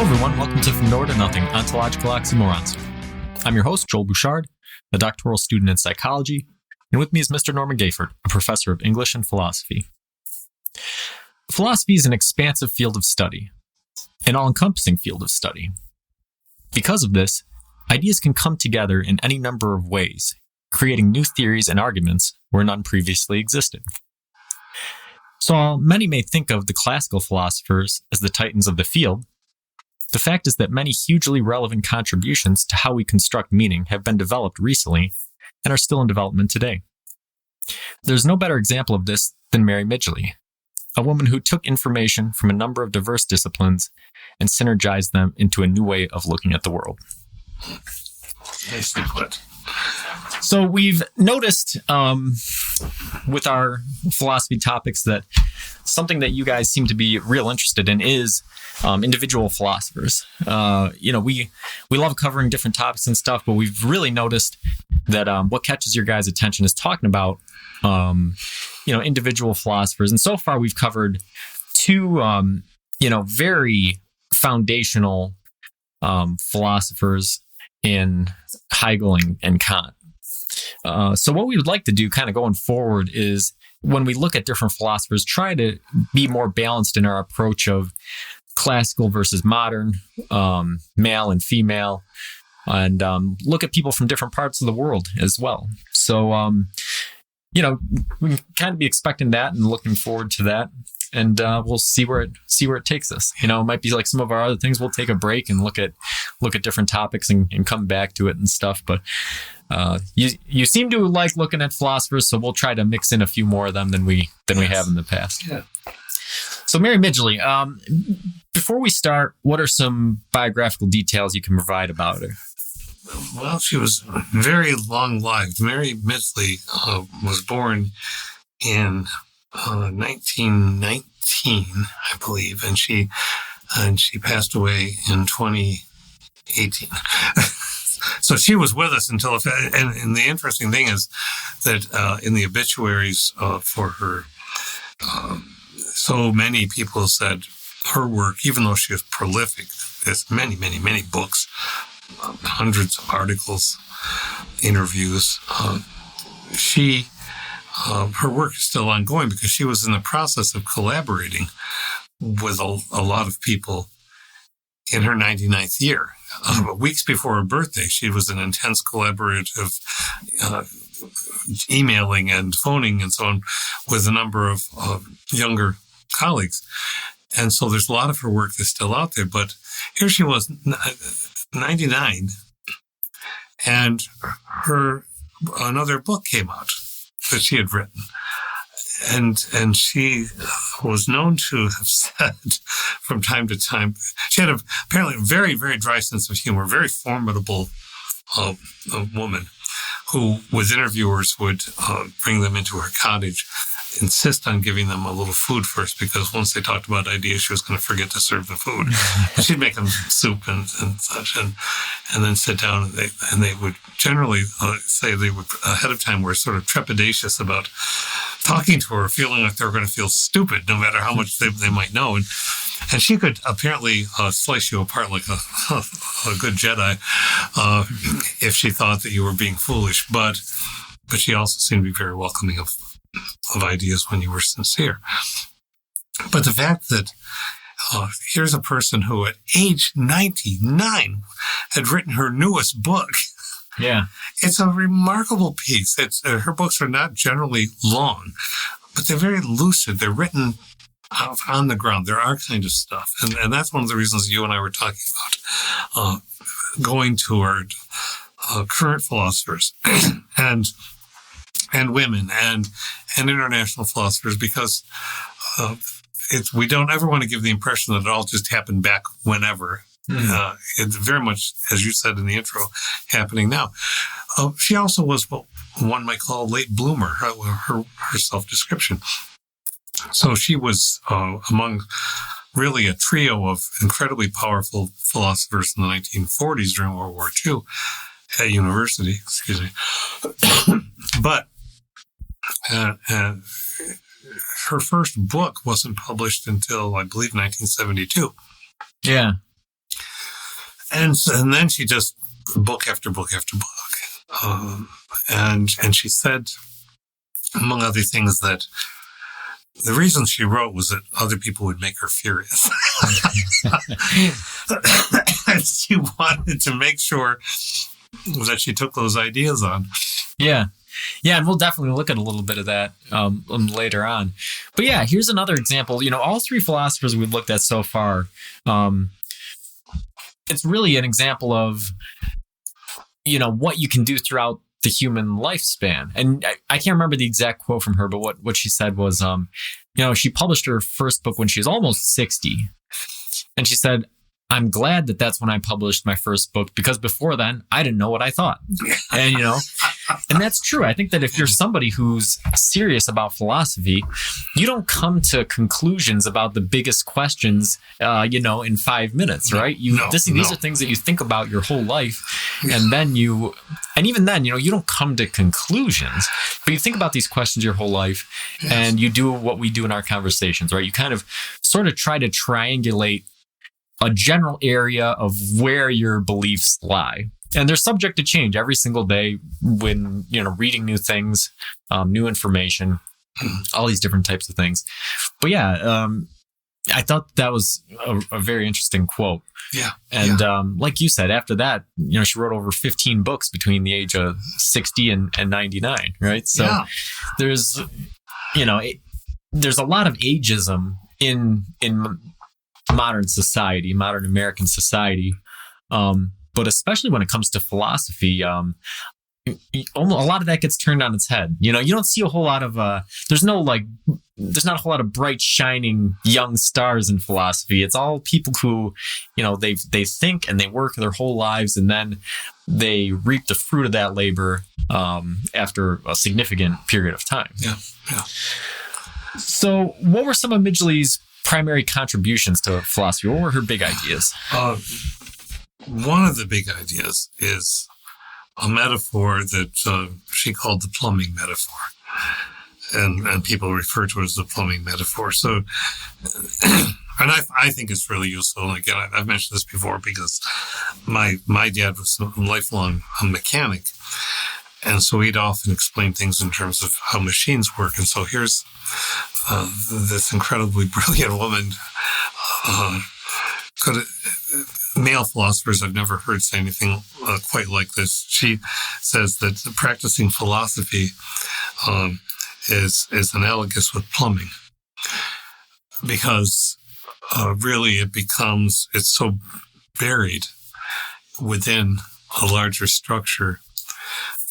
everyone, welcome to From Nowhere to Nothing, Ontological Oxymorons. I'm your host, Joel Bouchard, a doctoral student in psychology, and with me is Mr. Norman Gayford, a professor of English and philosophy. Philosophy is an expansive field of study, an all-encompassing field of study. Because of this, ideas can come together in any number of ways, creating new theories and arguments where none previously existed. So while many may think of the classical philosophers as the titans of the field, the fact is that many hugely relevant contributions to how we construct meaning have been developed recently and are still in development today. There's no better example of this than Mary Midgely, a woman who took information from a number of diverse disciplines and synergized them into a new way of looking at the world. Nicely put. So we've noticed with our philosophy topics that something that you guys seem to be real interested in is individual philosophers. We love covering different topics and stuff, but we've really noticed that what catches your guys' attention is talking about individual philosophers. And so far we've covered two very foundational philosophers in Hegel and Kant. So what we would like to do kind of going forward is when we look at different philosophers, try to be more balanced in our approach of classical versus modern, male and female, and look at people from different parts of the world as well. So, we can kind of be expecting that and looking forward to that. And we'll see where it takes us. It might be like some of our other things. We'll take a break and look at different topics and come back to it and stuff. But you seem to like looking at philosophers, so we'll try to mix in a few more of them than we have in the past. Yeah. So Mary Midgely, before we start, what are some biographical details you can provide about her? Well, she was very long-lived. Mary Midgely was born in 1919, I believe, and she passed away in 2018. So she was with us until, and the interesting thing is that in the obituaries for her, so many people said her work, even though she was prolific, there's many, many, many books, hundreds of articles, interviews. Her work is still ongoing because she was in the process of collaborating with a lot of people in her 99th year. Weeks before her birthday, she was in intense collaborative emailing and phoning and so on with a number of younger colleagues. And so there's a lot of her work that's still out there. But here she was, 99, and another book came out that she had written. And she was known to have said from time to time, she had apparently a very, very dry sense of humor, very formidable woman who, with interviewers, would bring them into her cottage, insist on giving them a little food first, because once they talked about ideas, she was going to forget to serve the food. She'd make them soup and such, and then sit down, and they would generally say they would ahead of time were sort of trepidatious about talking to her, feeling like they were going to feel stupid, no matter how much they might know. And she could apparently slice you apart like a good Jedi if she thought that you were being foolish. But she also seemed to be very welcoming of ideas when you were sincere. But the fact that here's a person who at age 99 had written her newest book. Yeah. It's a remarkable piece. Her books are not generally long, but they're very lucid. They're written on the ground. They're our kind of stuff. And that's one of the reasons you and I were talking about going toward current philosophers and women and international philosophers, because we don't ever want to give the impression that it all just happened back whenever. It's very much, as you said in the intro, happening now. She also was what one might call a late bloomer, her self-description. So she was among really a trio of incredibly powerful philosophers in the 1940s during World War II at university, excuse me. But her first book wasn't published until, I believe, 1972. Yeah. And then she just book after book after book. And she said, among other things, that the reason she wrote was that other people would make her furious. And she wanted to make sure that she took those ideas on. Yeah. Yeah, and we'll definitely look at a little bit of that later on. But yeah, here's another example. All three philosophers we've looked at so far, it's really an example of, what you can do throughout the human lifespan. And I can't remember the exact quote from her, but what she said was, she published her first book when she was almost 60. And she said, I'm glad that that's when I published my first book, because before then I didn't know what I thought. And, and that's true. I think that if you're somebody who's serious about philosophy, you don't come to conclusions about the biggest questions, in 5 minutes, right? These are things that you think about your whole life. And then even then, you don't come to conclusions, but you think about these questions your whole life. Yes. And you do what we do in our conversations, right? You kind of sort of try to triangulate a general area of where your beliefs lie. And they're subject to change every single day when, reading new things, new information, all these different types of things. But yeah, I thought that was a very interesting quote. Yeah. And like you said, after that, she wrote over 15 books between the age of 60 and 99, right? So there's, there's a lot of ageism in modern society, modern American society. But especially when it comes to philosophy, a lot of that gets turned on its head. You don't see a whole lot of, there's not a whole lot of bright, shining young stars in philosophy. It's all people who, they think and they work their whole lives, and then they reap the fruit of that labor after a significant period of time. Yeah. So what were some of Midgely's primary contributions to philosophy? What were her big ideas? One of the big ideas is a metaphor that she called the plumbing metaphor. And people refer to it as the plumbing metaphor. So, and I think it's really useful. And again, I've mentioned this before because my dad was a lifelong mechanic. And so he'd often explain things in terms of how machines work. And so here's this incredibly brilliant woman. Male philosophers I've never heard say anything quite like this. She says that practicing philosophy is analogous with plumbing, because really it's so buried within a larger structure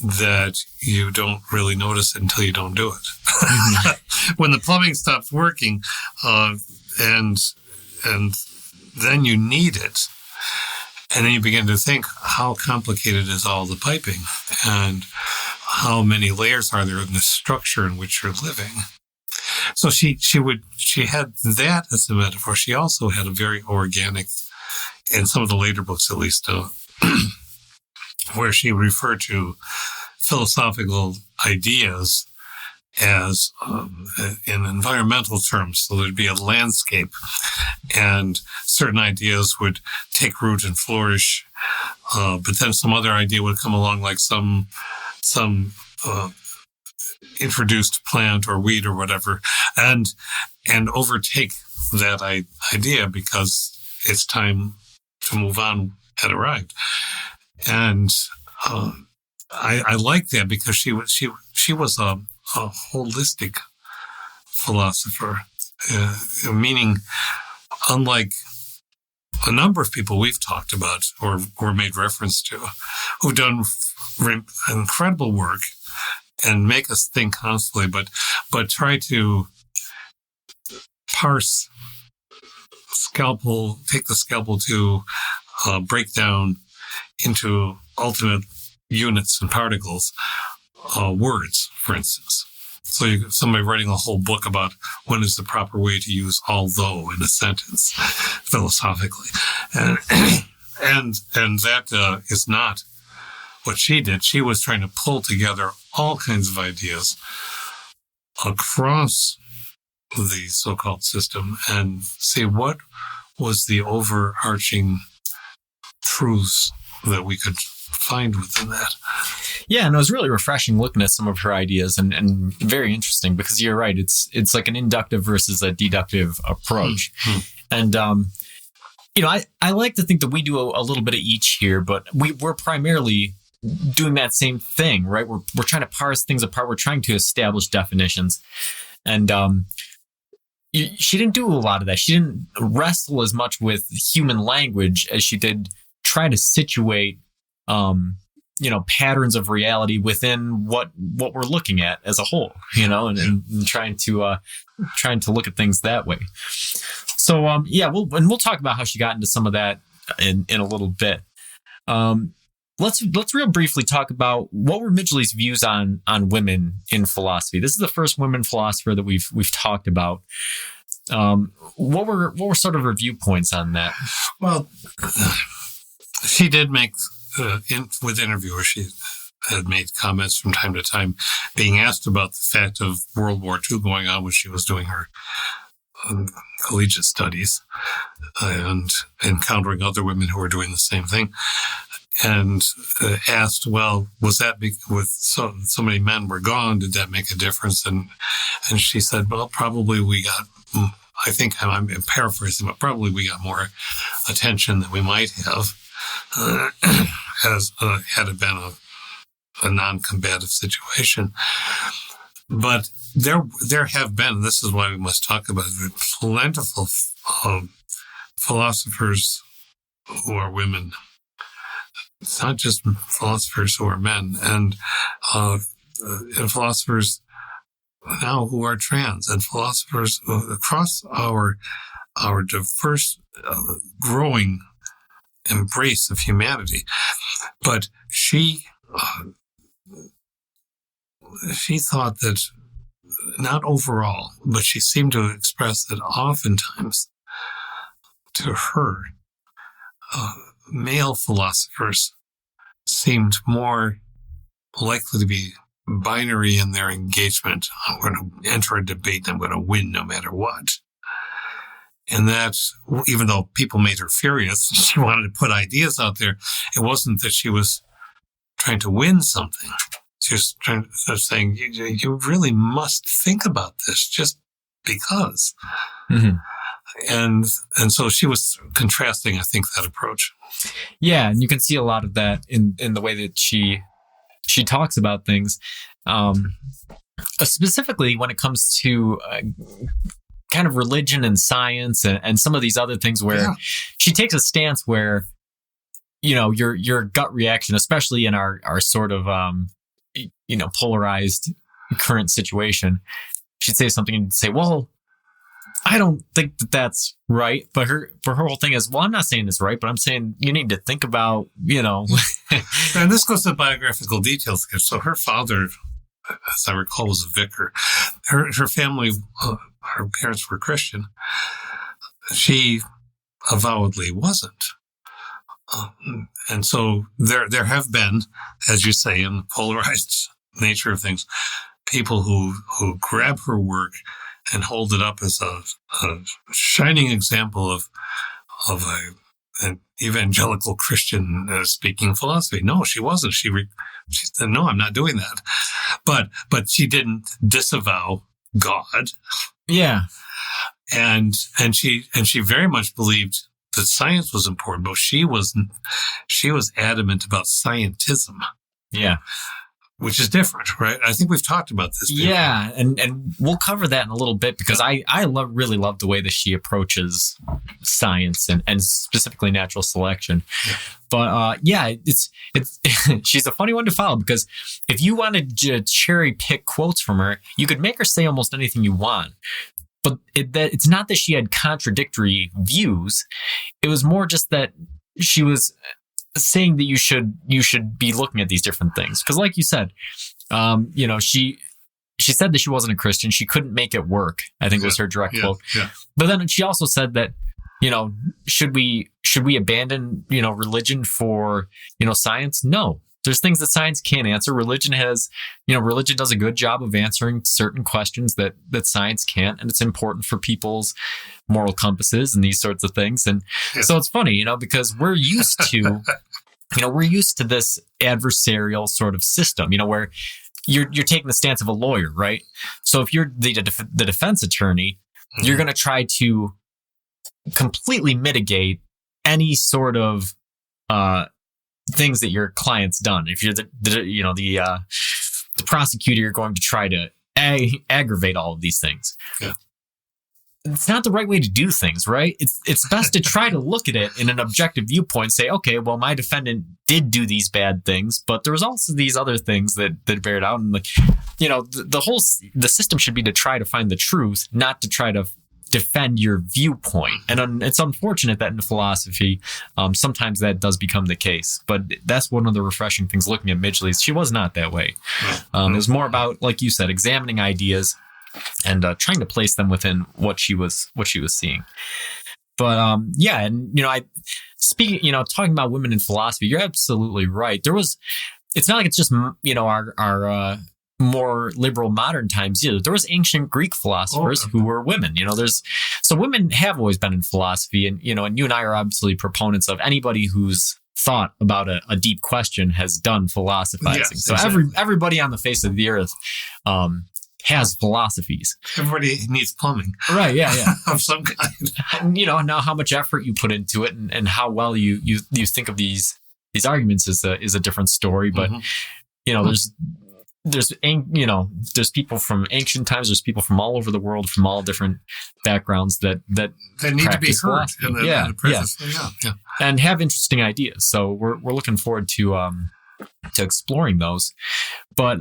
that you don't really notice it until you don't do it. Mm-hmm. When the plumbing stops working, and then you need it, and then you begin to think, how complicated is all the piping, and how many layers are there in the structure in which you're living? So she had that as a metaphor. She also had a very organic, in some of the later books at least, where she referred to philosophical ideas as in environmental terms. So there'd be a landscape, and certain ideas would take root and flourish, but then some other idea would come along, like some introduced plant or weed or whatever, and overtake that idea because its time to move on had arrived. And I like that because she was a holistic philosopher, meaning unlike a number of people we've talked about or made reference to, who've done incredible work and make us think constantly, but try to take the scalpel to break down into ultimate units and particles, words, for instance. So somebody writing a whole book about when is the proper way to use although in a sentence, philosophically, and that is not what she did. She was trying to pull together all kinds of ideas across the so-called system and see what was the overarching truths that we could find within that. Yeah, and it was really refreshing looking at some of her ideas and very interesting because you're right. It's like an inductive versus a deductive approach. And, I like to think that we do a little bit of each here, but we're primarily doing that same thing, right? We're trying to parse things apart. We're trying to establish definitions. And she didn't do a lot of that. She didn't wrestle as much with human language as she did try to situate patterns of reality within what we're looking at as a whole, and trying to look at things that way. So, we'll talk about how she got into some of that in a little bit. Let's real briefly talk about what were Midgely's views on women in philosophy. This is the first women philosopher that we've talked about. What were sort of her viewpoints on that? Well, she did make with interviewers, she had made comments from time to time, being asked about the fact of World War II going on when she was doing her collegiate studies and encountering other women who were doing the same thing, and asked, well, was that with so many men were gone, did that make a difference? And she said, well, probably we got, I think I'm paraphrasing, but probably we got more attention than we might have had it been a non-combative situation. But there have been, this is why we must talk about it, plentiful philosophers who are women. It's not just philosophers who are men, and philosophers now who are trans, and philosophers across our diverse, growing embrace of humanity. But she thought that, not overall, but she seemed to express that oftentimes to her, male philosophers seemed more likely to be binary in their engagement. I'm going to enter a debate and I'm going to win no matter what. And that, even though people made her furious, she wanted to put ideas out there. It wasn't that she was trying to win something. She was saying, you really must think about this just because. Mm-hmm. And so she was contrasting, I think, that approach. Yeah, and you can see a lot of that in the way that she talks about things. Specifically when it comes to kind of religion and science and some of these other things where she takes a stance where, your gut reaction, especially in our sort of, polarized current situation, she'd say something and say, well, I don't think that that's right. But her whole thing is, well, I'm not saying it's right, but I'm saying you need to think about, And this goes to biographical details. So her father, as I recall, was a vicar. Her family, her parents were Christian. She avowedly wasn't. And so there have been, as you say, in the polarized nature of things, people who grab her work and hold it up as a shining example of an evangelical Christian speaking philosophy. No, she wasn't. She said, no, I'm not doing that. But she didn't disavow God. Yeah. And she very much believed that science was important, but she was adamant about scientism. Yeah. Which is different, right? I think we've talked about this before. Yeah, and we'll cover that in a little bit because I really love the way that she approaches science and specifically natural selection. Yeah. But it's she's a funny one to follow because if you wanted to cherry pick quotes from her, you could make her say almost anything you want. But it's not that she had contradictory views. It was more just that she was saying that you should be looking at these different things. Because like you said, she said that she wasn't a Christian. She couldn't make it work, I think was her direct quote. Yeah. But then she also said that, should we abandon, religion for, science? No. There's things that science can't answer. Religion does a good job of answering certain questions that science can't, and it's important for people's moral compasses and these sorts of things. And so it's funny, because we're used to, this adversarial sort of system, where you're taking the stance of a lawyer, right? So if you're the defense attorney, you're going to try to completely mitigate any sort of things that your client's done. If you're the prosecutor, you're going to try to aggravate all of these things. Yeah. It's not the right way to do things, right? It's best to try to look at it in an objective viewpoint. Say, okay, well, my defendant did do these bad things, but there was also these other things that bear it out. And the system should be to try to find the truth, not to try to defend your viewpoint. And it's unfortunate that in philosophy, sometimes that does become the case. But that's one of the refreshing things looking at Midgely. She was not that way. It was more about, like you said, examining ideas and trying to place them within what she was seeing. But talking about women in philosophy, you're absolutely right. It's not like it's just our more liberal modern times either. There was ancient Greek philosophers who were women. So women have always been in philosophy, and you and I are obviously proponents of anybody who's thought about a deep question has done philosophizing. Yes, so exactly. Everybody on the face of the earth has philosophies. Everybody needs plumbing. Right, yeah. Of some kind. And, now how much effort you put into it and how well you think of these arguments is a different story. But, there's people from ancient times, there's people from all over the world, from all different backgrounds that need to be heard. Yeah. And have interesting ideas. So we're looking forward to exploring those. But,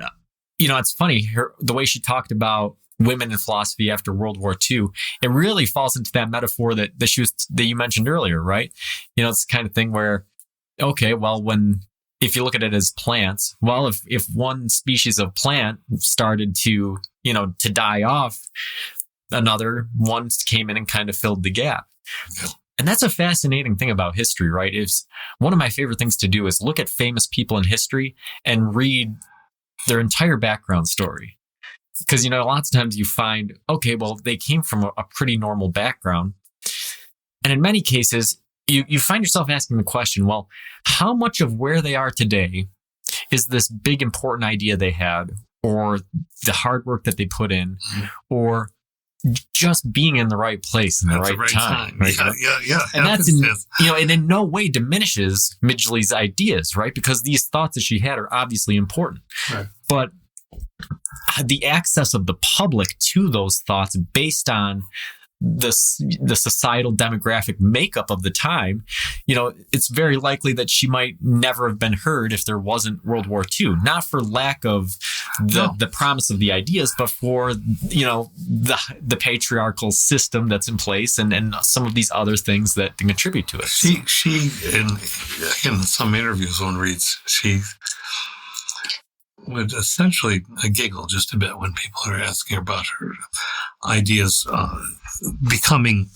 it's funny, the way she talked about women in philosophy after World War II, it really falls into that metaphor that you mentioned earlier, right? It's the kind of thing where, okay, well, if you look at it as plants, well, if one species of plant started to die off, another one came in and kind of filled the gap. Yeah. And that's a fascinating thing about history, right? One of my favorite things to do is look at famous people in history and read their entire background story. Because, lots of times you find, okay, well, they came from a pretty normal background. And in many cases, you find yourself asking the question, well, how much of where they are today is this big important idea they had, or the hard work that they put in, or just being in the right place in the right time. Right? Yeah. And that's in no way diminishes Midgley's ideas, right? Because these thoughts that she had are obviously important. Right. But the access of the public to those thoughts based on the societal demographic makeup of the time, it's very likely that she might never have been heard if there wasn't World War II. Not for lack of the promise of the ideas, but for the patriarchal system that's in place and some of these other things that contribute to it. She in some interviews one reads, she would essentially giggle just a bit when people are asking about her ideas becoming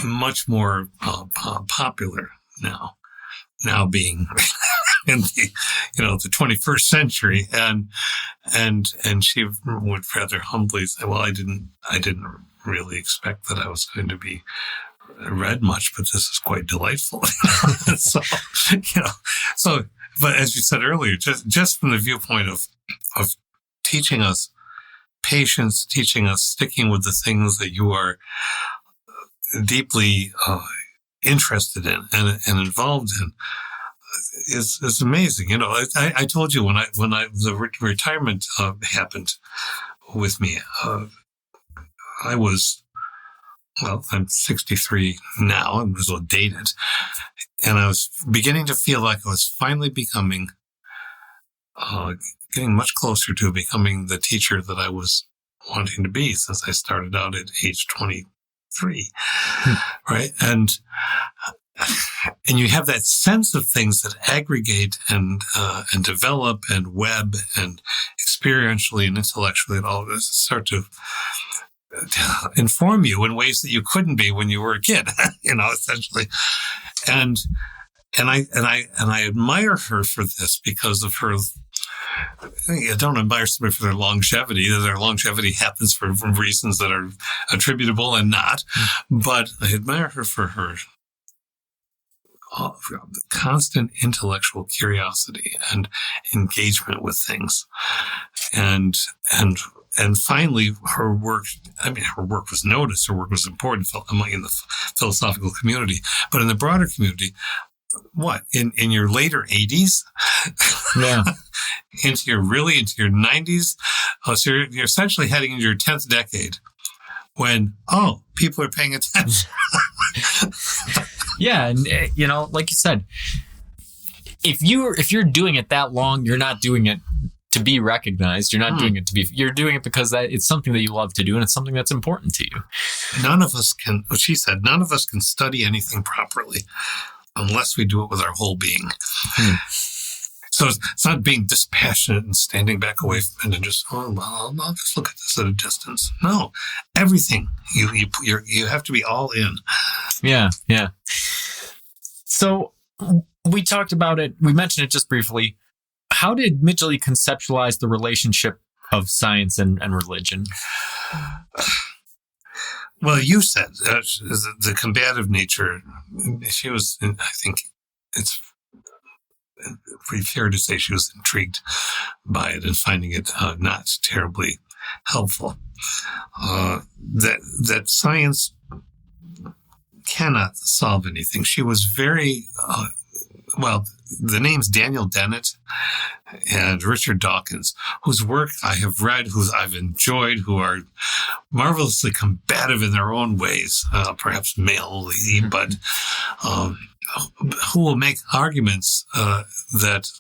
much more popular now being in the the 21st century, and she would rather humbly say, well, I didn't really expect that I was going to be read much, but this is quite delightful. But as you said earlier, just from the viewpoint of teaching us patience, teaching us sticking with the things that you are deeply interested in and involved in is amazing. I told you when the retirement happened with me, I was, I'm 63 now. I was a little dated. And I was beginning to feel like I was finally getting much closer to becoming the teacher that I was wanting to be since I started out at age 23. Right. And you have that sense of things that aggregate and develop and web and experientially and intellectually and all of this start to inform you in ways that you couldn't be when you were a kid, essentially. And And I admire her for this because of her. I don't admire somebody for their longevity. Their longevity happens for reasons that are attributable and not. But I admire her for her constant intellectual curiosity and engagement with things. And finally, her work was noticed. Her work was important in the philosophical community. But in the broader community, in your later 80s, Yeah. into your 90s, so you're essentially heading into your 10th decade when people are paying attention. Yeah, and like you said, if you're doing it that long, you're not doing it to be recognized. You're not doing it you're doing it because it's something that you love to do, and it's something that's important to you. None of us can, what she said, none of us can study anything properly unless we do it with our whole being. So it's not being dispassionate and standing back away from it and just, I'll just look at this at a distance. No, everything. You have to be all in. Yeah, yeah. So we talked about it. We mentioned it just briefly. How did Midgely conceptualize the relationship of science and religion? Well, you said the combative nature. She was, I think it's pretty fair to say she was intrigued by it and finding it not terribly helpful. That science cannot solve anything. She was very, the names Daniel Dennett and Richard Dawkins, whose work I have read, whose I've enjoyed, who are marvelously combative in their own ways, perhaps male-y, but who will make arguments that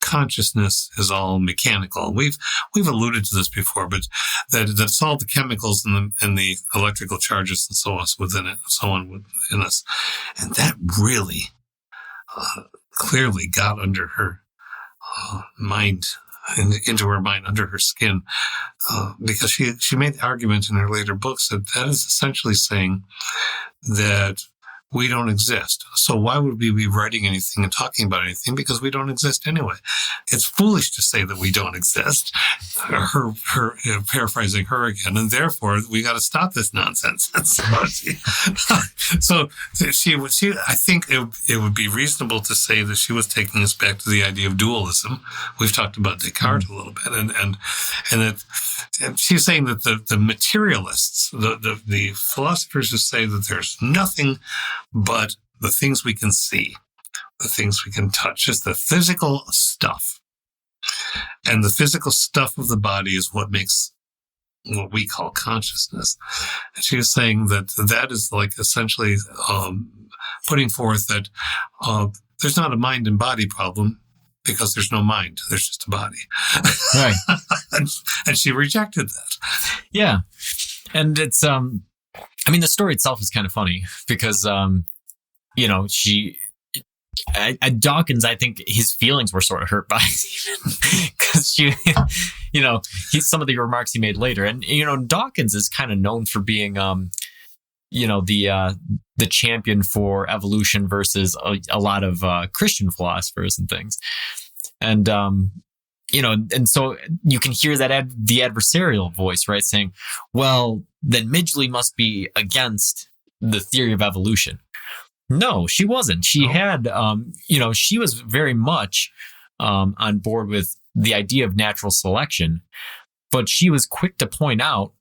consciousness is all mechanical. We've alluded to this before, but that it's all the chemicals and the electrical charges and so on within us, and that really clearly got under her mind, into her mind, under her skin, because she made the argument in her later books that is essentially saying that we don't exist. So why would we be writing anything and talking about anything? Because we don't exist anyway. It's foolish to say that we don't exist. Her paraphrasing her again, and therefore we got to stop this nonsense. So I think it would be reasonable to say that she was taking us back to the idea of dualism. We've talked about Descartes a little bit, and that she's saying that the materialists, the philosophers who say that there's nothing but the things we can see, the things we can touch, just the physical stuff. And the physical stuff of the body is what makes what we call consciousness. And she was saying that is like essentially putting forth that there's not a mind and body problem because there's no mind. There's just a body. Right. and she rejected that. Yeah. And it's, the story itself is kind of funny because, Dawkins, I think his feelings were sort of hurt by it because some of the remarks he made later. And, Dawkins is kind of known for being, the champion for evolution versus a lot of Christian philosophers and things. And, and so you can hear that the adversarial voice, right? Saying, well, then Midgely must be against the theory of evolution. No, she wasn't. She had, she was very much on board with the idea of natural selection, but she was quick to point out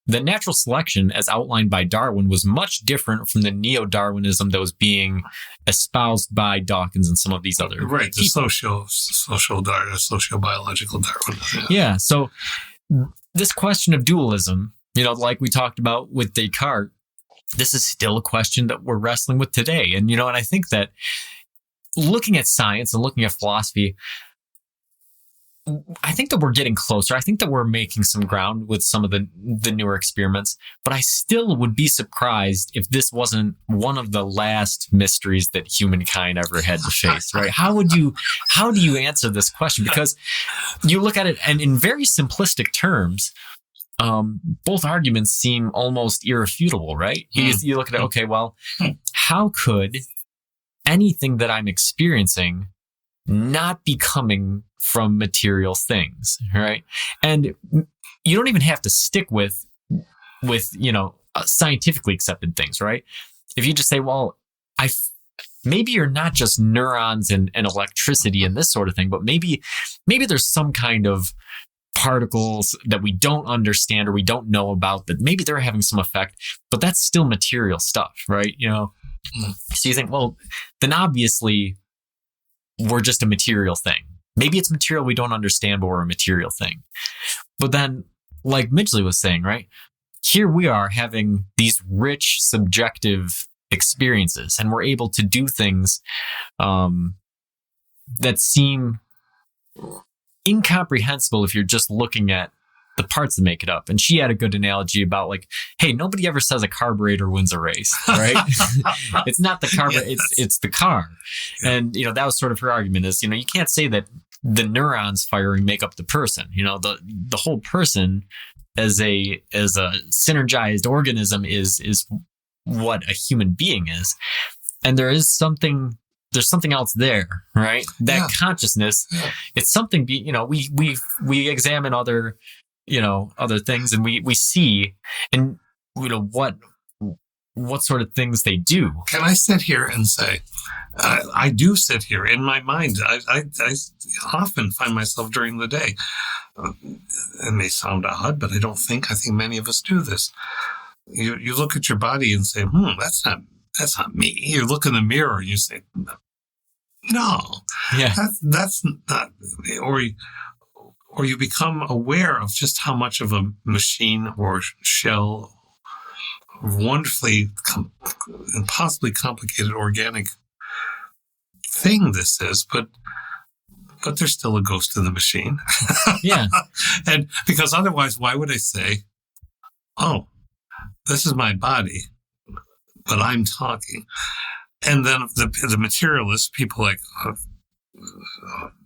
that natural selection, as outlined by Darwin, was much different from the neo-Darwinism that was being espoused by Dawkins and some of these other right, the people. Socio-biological Darwin. Yeah. So this question of dualism, like we talked about with Descartes, this is still a question that we're wrestling with today. And, and I think that looking at science and looking at philosophy, I think that we're getting closer. I think that we're making some ground with some of the newer experiments, but I still would be surprised if this wasn't one of the last mysteries that humankind ever had to face, right? How do you answer this question? Because you look at it and in very simplistic terms, both arguments seem almost irrefutable, right? You look at it, okay, well, how could anything that I'm experiencing not be coming from material things, right? And you don't even have to stick with scientifically accepted things, right? If you just say, well, maybe you're not just neurons and electricity and this sort of thing, but maybe there's some kind of particles that we don't understand or we don't know about that maybe they're having some effect, but that's still material stuff, right? So you think, well, then obviously we're just a material thing. Maybe it's material we don't understand, but we're a material thing. But then, like Midgely was saying, right? Here we are having these rich subjective experiences, and we're able to do things that seem incomprehensible if you're just looking at the parts that make it up. And she had a good analogy about like, hey, nobody ever says a carburetor wins a race, right? It's not the carburetor, yes. it's the car. Yeah. And, that was sort of her argument is, you can't say that the neurons firing make up the person. The whole person as a synergized organism is what a human being is. And there's something else there, right? That consciousness, it's something, we examine other things and we see and what sort of things they do. Can I sit here and say, I do sit here in my mind. I often find myself during the day. It may sound odd, but I think many of us do this. You look at your body and say, that's not me. You look in the mirror and you say, no, that's not me. Or you become aware of just how much of a machine or shell, wonderfully and possibly complicated organic thing this is, but there's still a ghost in the machine. Yeah. And because otherwise, why would I say, oh, this is my body, but I'm talking? And then the materialists, people like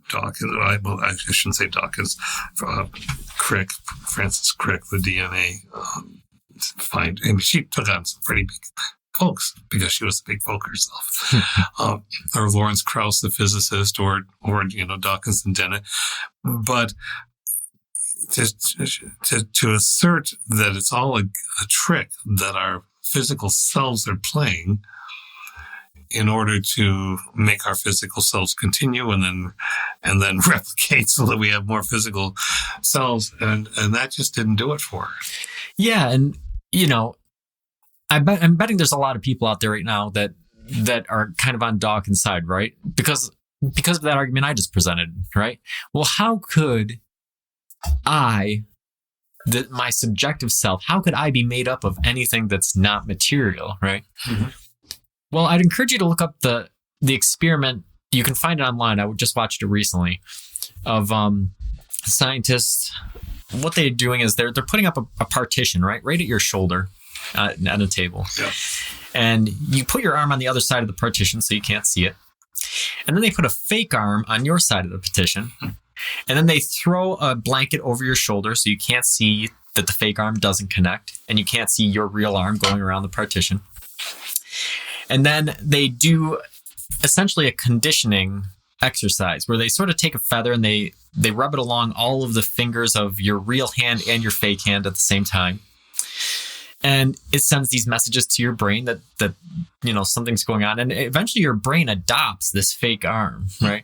Dawkins, I shouldn't say Dawkins, Francis Crick, the DNA she took on some pretty big folks because she was a big folk herself. Or Lawrence Krauss, the physicist, or Dawkins and Dennett. But to assert that it's all a trick that our physical selves are playing in order to make our physical selves continue and then replicate so that we have more physical selves. And that just didn't do it for her. Yeah. And, I'm betting there's a lot of people out there right now that are kind of on Dawkins' side, right? Because of that argument I just presented, right? Well, how could my subjective self, how could I be made up of anything that's not material, right? Mm-hmm. Well, I'd encourage you to look up the experiment. You can find it online. I just watched it recently of scientists. What they're doing is they're putting up a partition right at your shoulder on a table. Yeah. And you put your arm on the other side of the partition so you can't see it. And then they put a fake arm on your side of the partition. And then they throw a blanket over your shoulder so you can't see that the fake arm doesn't connect and you can't see your real arm going around the partition. And then they do essentially a conditioning exercise where they sort of take a feather and they rub it along all of the fingers of your real hand and your fake hand at the same time. And it sends these messages to your brain that something's going on. And eventually your brain adopts this fake arm, right?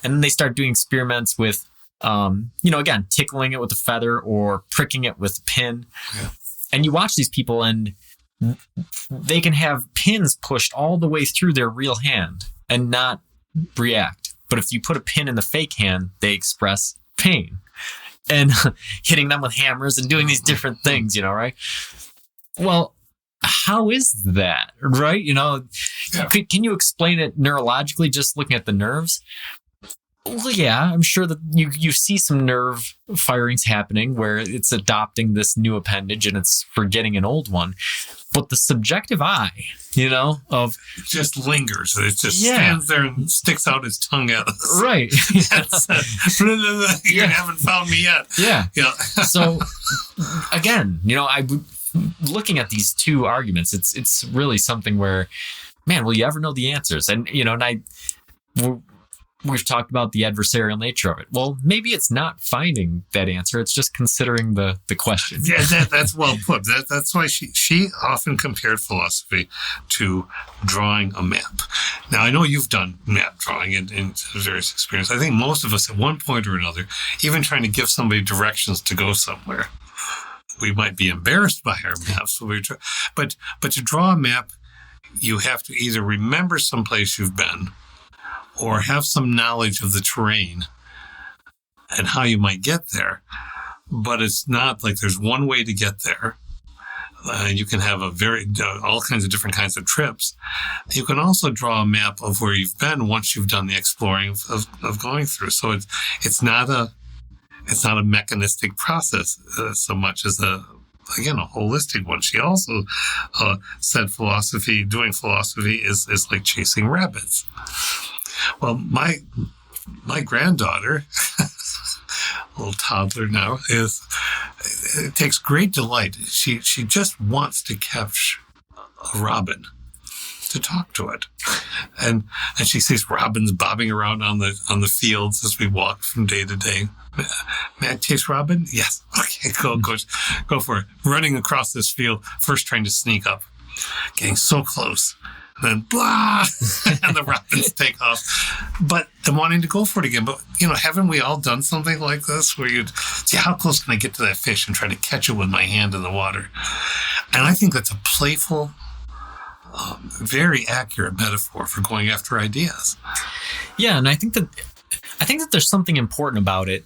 And then they start doing experiments with, again, tickling it with a feather or pricking it with a pin. Yeah. And you watch these people and they can have pins pushed all the way through their real hand and not react. But if you put a pin in the fake hand, they express pain. And hitting them with hammers and doing these different things, right? Well, how is that, right? Can you explain it neurologically just looking at the nerves? Well, yeah, I'm sure that you see some nerve firings happening where it's adopting this new appendage and it's forgetting an old one. But the subjective eye, of... It just lingers. It just stands there and sticks out its tongue at us. Right. You haven't found me yet. Yeah. So, again, looking at these two arguments, it's really something where, man, will you ever know the answers? And, we've talked about the adversarial nature of it. Well, maybe it's not finding that answer. It's just considering the question. Yeah, that's well put. That's why she often compared philosophy to drawing a map. Now, I know you've done map drawing in various experiences. I think most of us at one point or another, even trying to give somebody directions to go somewhere, we might be embarrassed by our maps. But to draw a map, you have to either remember someplace you've been or have some knowledge of the terrain and how you might get there. But it's not like there's one way to get there. You can have all kinds of different kinds of trips. You can also draw a map of where you've been once you've done the exploring of going through. So it's not a mechanistic process so much as a holistic one. She also said doing philosophy is like chasing rabbits. Well, my granddaughter, a little toddler now, it takes great delight. She just wants to catch a robin, to talk to it, and she sees robins bobbing around on the fields as we walk from day to day. May I chase robin? Yes. Okay, go for it. Running across this field, first trying to sneak up, getting so close. Then blah, and the robins take off. But I'm wanting to go for it again. But, haven't we all done something like this where you'd see how close can I get to that fish and try to catch it with my hand in the water? And I think that's a playful, very accurate metaphor for going after ideas. Yeah, and I think that there's something important about it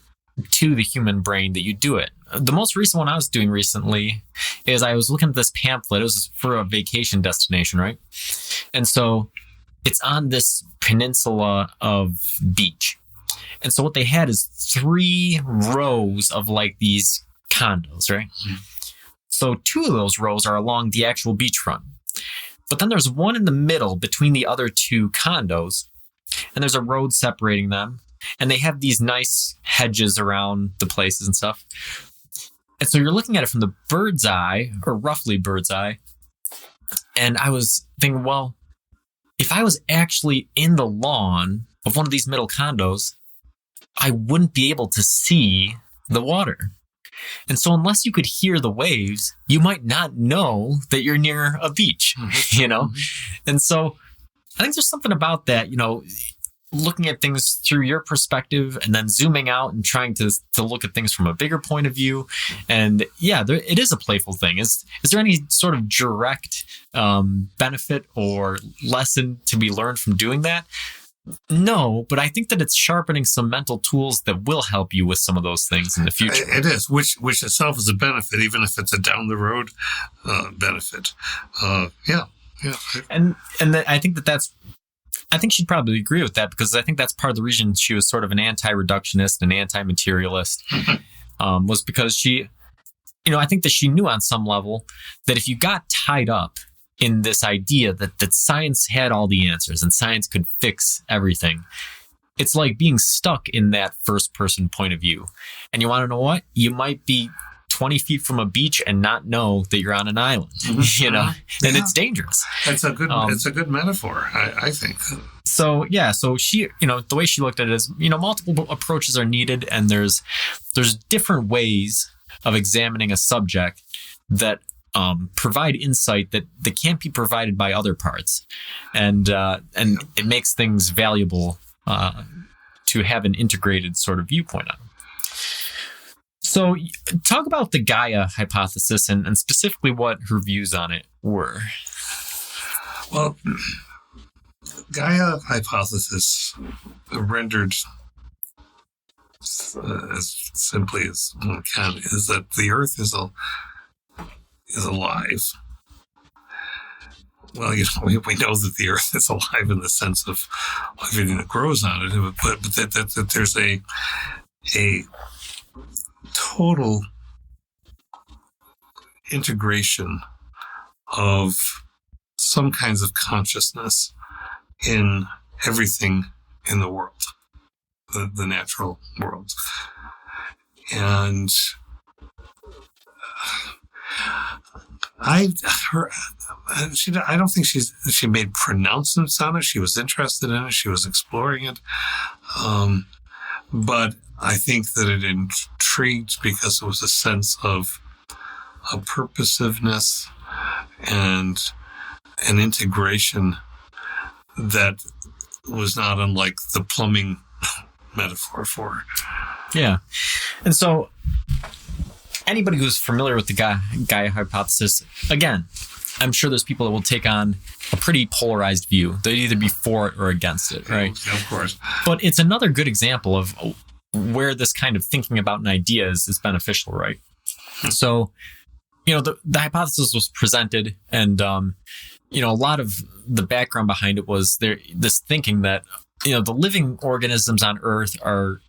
to the human brain that you do it. The most recent one I was doing recently is I was looking at this pamphlet. It was for a vacation destination, right? And so it's on this peninsula of beach. And so what they had is 3 rows of like these condos, right? Mm-hmm. So 2 of those rows are along the actual beachfront. But then there's one in the middle between the other 2 condos, and there's a road separating them. And they have these nice hedges around the places and stuff. And so you're looking at it from the bird's eye, or roughly bird's eye. And I was thinking, well, if I was actually in the lawn of one of these middle condos, I wouldn't be able to see the water. And so unless you could hear the waves, you might not know that you're near a beach, Mm-hmm. And so I think there's something about that, looking at things through your perspective and then zooming out and trying to look at things from a bigger point of view. And yeah, it is a playful thing. Is there any sort of direct benefit or lesson to be learned from doing that? No, but I think that it's sharpening some mental tools that will help you with some of those things in the future. It is, which itself is a benefit, even if it's a down the road benefit. Yeah. And I think I think she'd probably agree with that, because I think that's part of the reason she was sort of an anti-reductionist and anti-materialist, was because she, I think that she knew on some level that if you got tied up in this idea that science had all the answers and science could fix everything, it's like being stuck in that first person point of view. And you want to know what? You might be 20 feet from a beach and not know that you're on an island, and it's dangerous. It's a good metaphor, I think. So she, the way she looked at it is, multiple approaches are needed, and there's different ways of examining a subject that provide insight that can't be provided by other parts, and it makes things valuable to have an integrated sort of viewpoint on. So talk about the Gaia hypothesis and specifically what her views on it were. Well, Gaia hypothesis, rendered as simply as one can, is that the Earth is alive. Well, we know that the Earth is alive in the sense of everything that grows on it, but that there's a total integration of some kinds of consciousness in everything in the world, the natural world. And I don't think she made pronouncements on it. She was interested in it. She was exploring it. But I think that it intrigued because it was a sense of a purposiveness and an integration that was not unlike the plumbing metaphor for her. Yeah. And so anybody who's familiar with the Gaia hypothesis, again, I'm sure there's people that will take on a pretty polarized view. They'd either be for it or against it, right? Yeah, of course. But it's another good example of where this kind of thinking about an idea is beneficial, right? So, the hypothesis was presented, and, a lot of the background behind it was this thinking that, the living organisms on Earth are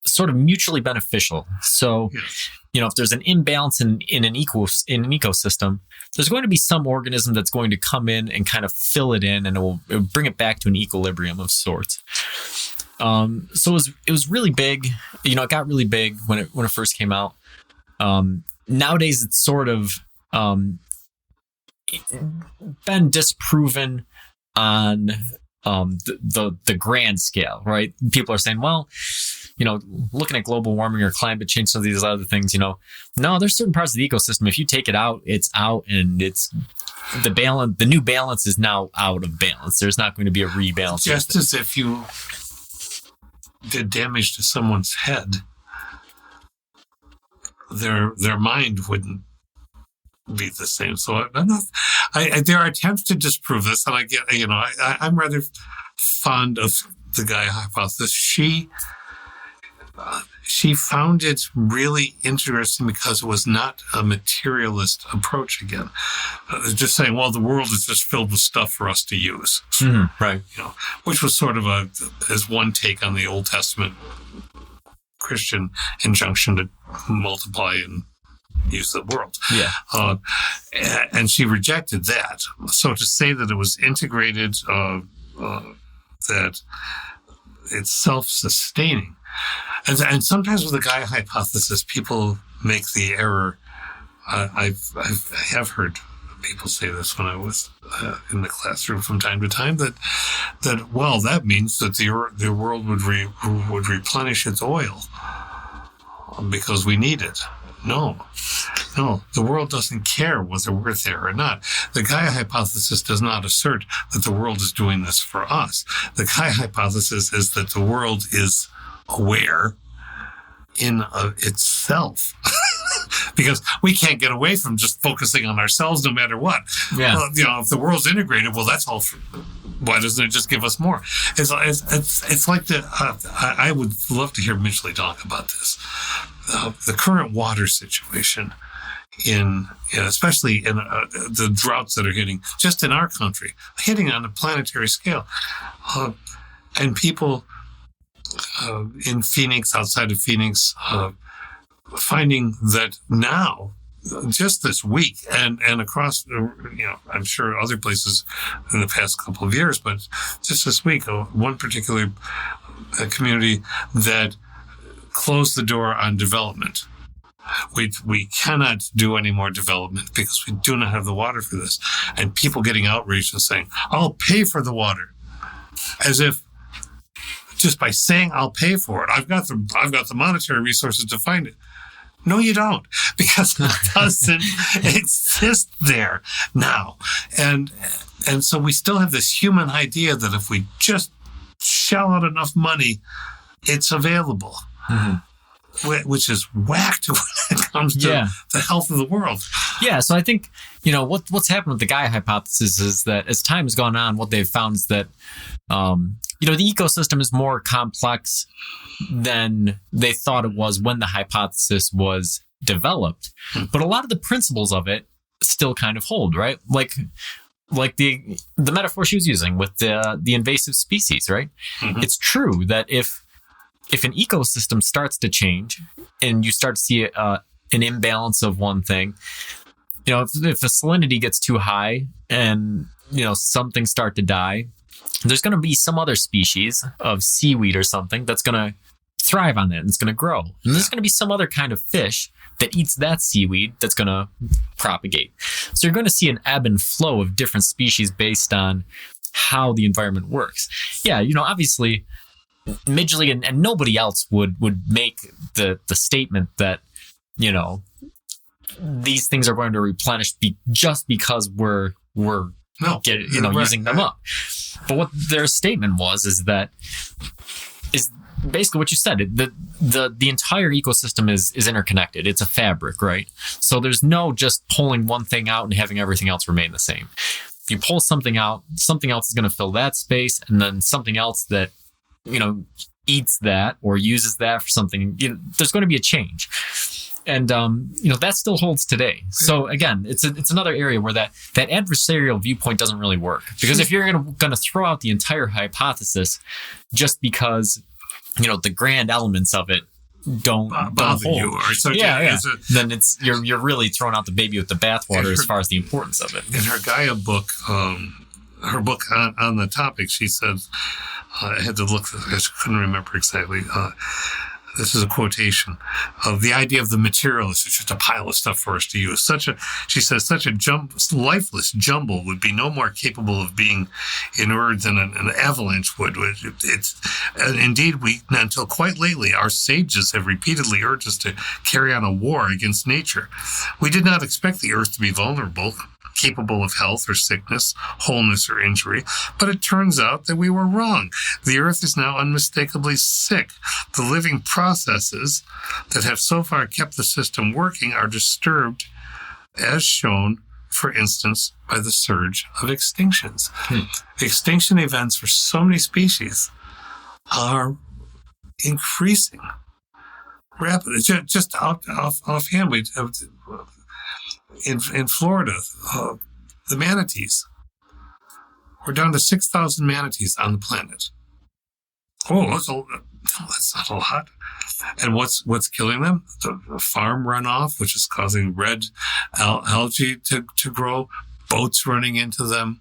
sort of mutually beneficial. So, if there's an imbalance in an ecosystem, there's going to be some organism that's going to come in and kind of fill it in, and it will bring it back to an equilibrium of sorts. So it was really big. It got really big when it first came out. Nowadays, it's sort of been disproven on the grand scale, right? People are saying, well, looking at global warming or climate change, some of these other things, no, there's certain parts of the ecosystem. If you take it out, it's out, and it's the balance. The new balance is now out of balance. There's not going to be a rebalance. Just as if you did damage to someone's head, their mind wouldn't be the same. So there are attempts to disprove this, and I get, I'm rather fond of the Gaia hypothesis. She found it really interesting because it was not a materialist approach again. Just saying, well, the world is just filled with stuff for us to use. Mm-hmm, right. Which was sort of as one take on the Old Testament Christian injunction to multiply and use the world. Yeah. And she rejected that. So to say that it was integrated, that it's self-sustaining. And sometimes with the Gaia hypothesis, people make the error. I have heard people say this when I was in the classroom from time to time, that that means that the world would replenish its oil because we need it. No, the world doesn't care whether we're there or not. The Gaia hypothesis does not assert that the world is doing this for us. The Gaia hypothesis is that the world is aware in itself. Because we can't get away from just focusing on ourselves no matter what. Yeah. If the world's integrated, well, that's all. Why doesn't it just give us more? It's like I would love to hear Midgely talk about this. The current water situation especially in the droughts that are hitting just in our country, hitting on a planetary scale, and people in Phoenix, outside of Phoenix, finding that now, just this week, and across, I'm sure other places in the past couple of years, but just this week, one particular community that closed the door on development. We cannot do any more development because we do not have the water for this. And people getting outraged and saying, I'll pay for the water. As if just by saying I'll pay for it, I've got the monetary resources to find it. No, you don't, because it doesn't exist there now. And so we still have this human idea that if we just shell out enough money, it's available, which is whacked when it comes to the health of the world. Yeah, so I think, what's happened with the Gaia hypothesis is that as time has gone on, what they've found is that, the ecosystem is more complex than they thought it was when the hypothesis was developed. But a lot of the principles of it still kind of hold, right? Like the metaphor she was using with the invasive species, right? Mm-hmm. It's true that if an ecosystem starts to change and you start to see an imbalance of one thing, if the salinity gets too high and, some things start to die, there's going to be some other species of seaweed or something that's going to thrive on that and it's going to grow. And there's going to be some other kind of fish that eats that seaweed that's going to propagate. So you're going to see an ebb and flow of different species based on how the environment works. Yeah, obviously Midgely and nobody else would make the statement that, these things are going to replenish just because we're using them up. But what their statement is basically what you said. The entire ecosystem is interconnected. It's a fabric, right? So there's no just pulling one thing out and having everything else remain the same. If you pull something out, something else is going to fill that space, and then something else that eats that or uses that for something. There's going to be a change. And that still holds today. So again, it's another area where that adversarial viewpoint doesn't really work, because if you're going to throw out the entire hypothesis just because the grand elements of it don't bother hold, you, or then you're really throwing out the baby with the bathwater as far as the importance of it. In her Gaia book, her book on the topic, she said, I had to look, I couldn't remember exactly. This is a quotation of the idea of the materialist. It's just a pile of stuff for us to use. She says, such a lifeless jumble would be no more capable of being inured than an avalanche would. Indeed, until quite lately, our sages have repeatedly urged us to carry on a war against nature. We did not expect the earth to be vulnerable, capable of health or sickness, wholeness or injury, but it turns out that we were wrong. The earth is now unmistakably sick. The living processes that have so far kept the system working are disturbed, as shown, for instance, by the surge of extinctions. Extinction events for so many species are increasing rapidly. Just offhand, in Florida, the manatees. We're down to 6,000 manatees on the planet. Oh, that's not a lot. And what's killing them? The farm runoff, which is causing red algae to grow, boats running into them,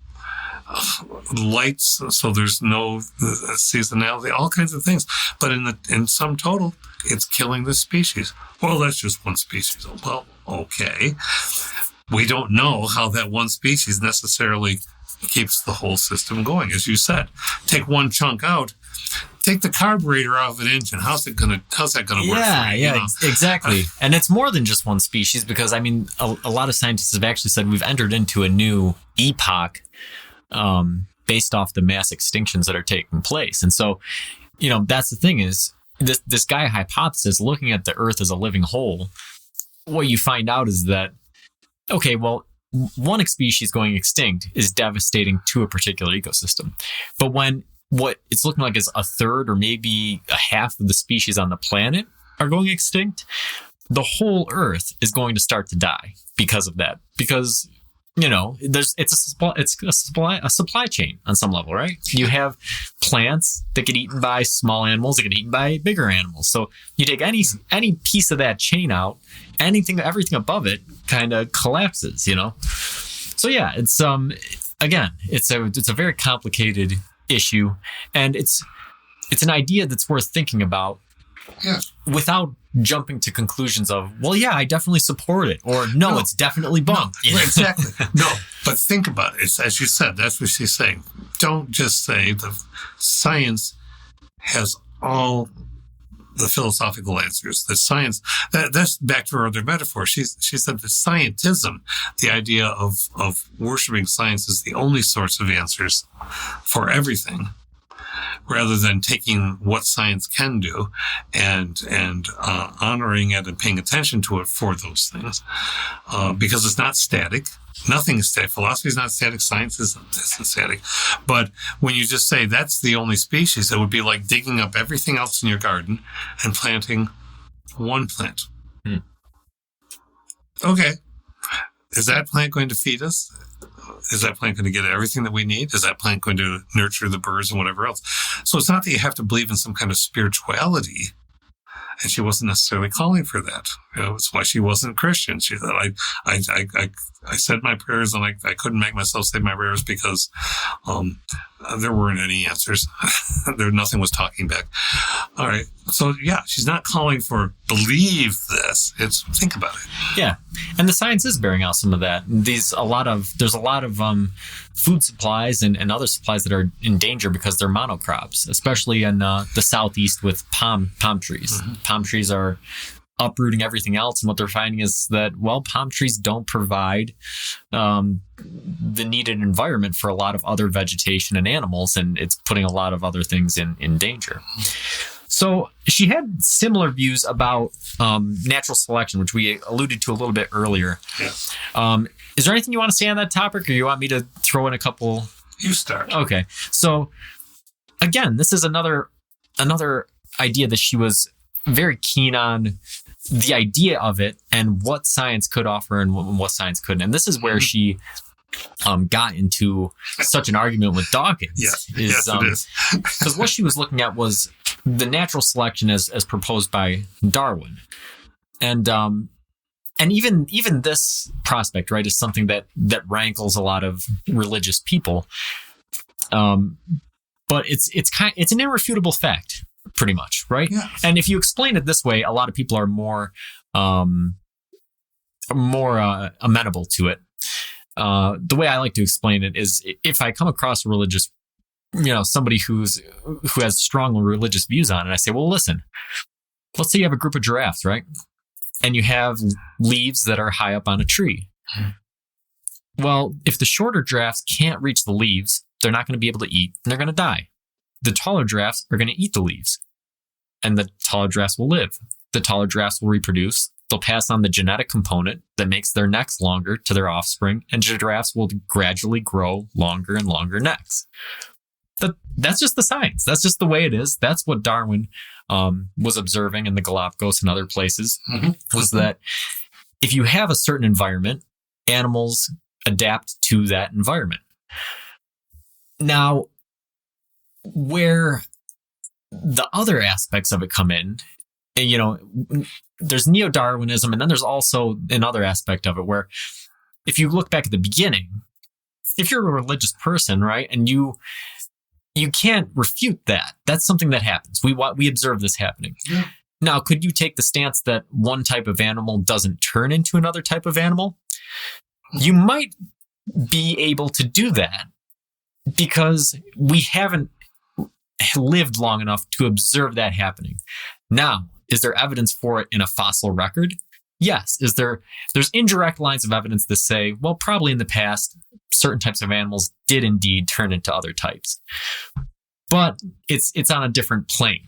lights, so there's no seasonality, all kinds of things. But in sum total, it's killing the species. Well, that's just one species. Well, okay. We don't know how that one species necessarily keeps the whole system going. As you said, take one chunk out, take the carburetor out of an engine. How's that going to work? Yeah, exactly. And it's more than just one species, because a lot of scientists have actually said we've entered into a new epoch based off the mass extinctions that are taking place. And so, that's the thing is this Gaia hypothesis, looking at the Earth as a living whole, what you find out is that, okay, well, one species going extinct is devastating to a particular ecosystem. But when what it's looking like is a third or maybe a half of the species on the planet are going extinct, the whole Earth is going to start to die because of that. Because it's a supply chain on some level, right? You have plants that get eaten by small animals that get eaten by bigger animals. So you take any piece of that chain out, everything above it kind of collapses, So yeah, it's again, it's a very complicated issue, and it's an idea that's worth thinking about. Yeah. Without jumping to conclusions of, well, yeah, I definitely support it, or no, it's definitely bunk. No, exactly. No, but think about it. It's, as you said, that's what she's saying. Don't just say the science has all the philosophical answers. The science, that's back to her other metaphor. She said that scientism, the idea of worshiping science, is the only source of answers for everything, rather than taking what science can do and honoring it and paying attention to it for those things, because it's not static. Nothing is static. Philosophy is not static. Science isn't static. But when you just say that's the only species, it would be like digging up everything else in your garden and planting one plant. Okay. Is that plant going to feed us? Is that plant going to get everything that we need? Is that plant going to nurture the birds and whatever else? So it's not that you have to believe in some kind of spirituality. And she wasn't necessarily calling for that. It's why she wasn't Christian. She said, I said my prayers and I couldn't make myself say my prayers because there weren't any answers. Nothing was talking back. All right. So yeah, she's not calling for believe this. It's think about it. Yeah, and the science is bearing out some of that. There's a lot of food supplies and other supplies that are in danger because they're monocrops, especially in the southeast with palm trees. Mm-hmm. Palm trees are uprooting everything else, and what they're finding is that palm trees don't provide the needed environment for a lot of other vegetation and animals, and it's putting a lot of other things in danger. So she had similar views about natural selection, which we alluded to a little bit earlier. Yeah. Is there anything you want to say on that topic, or you want me to throw in a couple? You start. Okay. So again, this is another idea that she was very keen on, the idea of it and what science could offer and what science couldn't. And this is where she got into such an argument with Dawkins. Yes, it is. Because what she was looking at was the natural selection as proposed by Darwin. And even this prospect, right, is something that rankles a lot of religious people. But it's an irrefutable fact, pretty much, right? Yeah. And if you explain it this way, a lot of people are more amenable to it. The way I like to explain it is, if I come across a religious, somebody who has strong religious views on it, I say, well, listen, let's say you have a group of giraffes, right? And you have leaves that are high up on a tree. Well, if the shorter giraffes can't reach the leaves, they're not going to be able to eat, and they're going to die. The taller giraffes are going to eat the leaves, and the taller giraffes will live. The taller giraffes will reproduce. They'll pass on the genetic component that makes their necks longer to their offspring, and giraffes will gradually grow longer and longer necks. That's just the science. That's just the way it is. That's what Darwin was observing in the Galapagos and other places, was that if you have a certain environment, animals adapt to that environment. Now, where the other aspects of it come in, there's neo-Darwinism, and then there's also another aspect of it where, if you look back at the beginning, if you're a religious person, right, and you can't refute that. That's something that happens. We observe this happening. Yeah. Now, could you take the stance that one type of animal doesn't turn into another type of animal? You might be able to do that because we haven't lived long enough to observe that happening. Now, is there evidence for it in a fossil record? Yes. There's indirect lines of evidence that say, well, probably in the past, certain types of animals did indeed turn into other types. But it's on a different plane.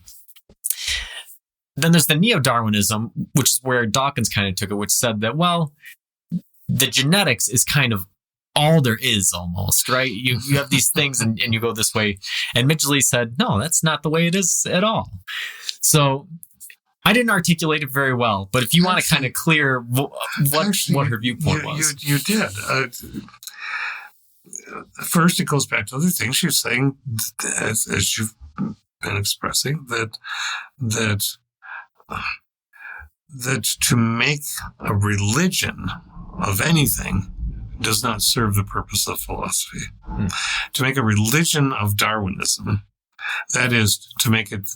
Then there's the neo-Darwinism, which is where Dawkins kind of took it, which said that, well, the genetics is kind of all there is almost, right? You have these things and you go this way. And Midgely said, no, that's not the way it is at all. So I didn't articulate it very well, but if you want to kind of clear what her viewpoint was. You did. First, it goes back to other things. She's saying, as you've been expressing, that to make a religion of anything does not serve the purpose of philosophy. To make a religion of Darwinism, that is, to make it